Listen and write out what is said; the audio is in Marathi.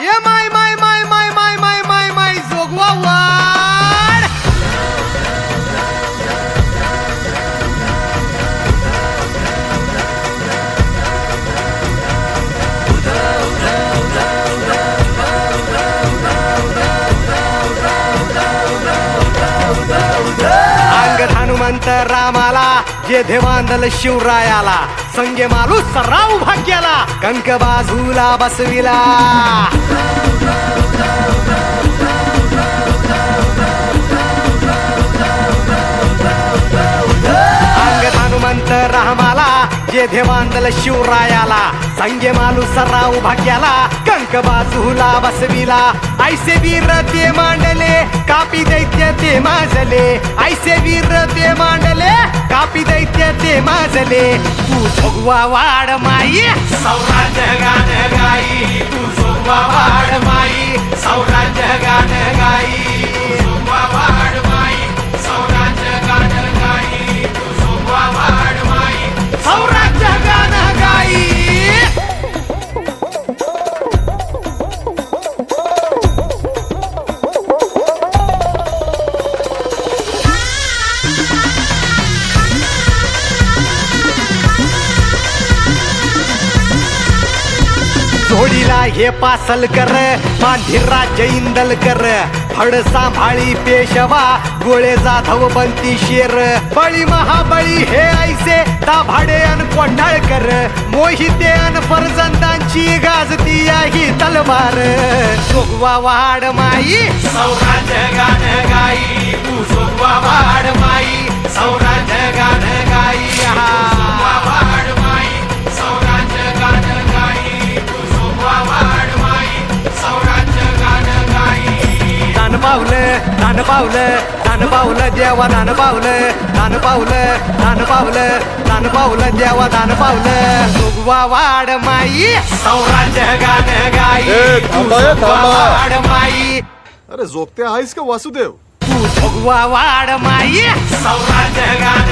ये माय माय माय माय माय माय माय माय जोगवा वाड अंगद हनुमंत रामाला जे देवांदल शिवरायाला संगे मालू सराव भाग्याला कंक बाजूला बसविला अंगद हनुमंत रामाला जे देवांदल शिवरायाला संगे मालू सराव भाग्याला कंक बाजूला बसविला ऐसे वीर ते मांडले कापी दैत्य ते माजले ऐसे वीर ते मांडले कापी दैत्य ते माजले तू जोगवा वाड माई सौराज्य गान गाई तू जोगवा वाड माई सौराज्य गान गाई जोगवा वाड माई सौराज्य गान गाई तू जोगवा वाड माई सौराज्य गान गाई जोडीला हे पासल कर मांढिरा जैंदल कर फड सांभाळी पेशवा गोळे जाधव बनती शेर बळी महाबळी हे ऐसे दाभाडे अन कोंढाळकर मोहिते अन फरजंदांची गाजती ही तलवार जोगवा वाड माई सौराज्य गान गाई तू जोगवा वाड माई सौराज्य गान गाई जोगवा वाड माई सौराज्य गान गाई तू जोगवा वाड माई सौराज्य गान गाई दान पावलं दान पावलं दान पावलं देवा दान पावलं दान पावलं दान पावलं दान पावलं देवा दान पावलं जोगवा वाड माई सौराज्य गान गाई तू जोगवा वाड माई अरे जोगते आहेस का वासुदेव तू जोगवा वाड माई सौराज्य गान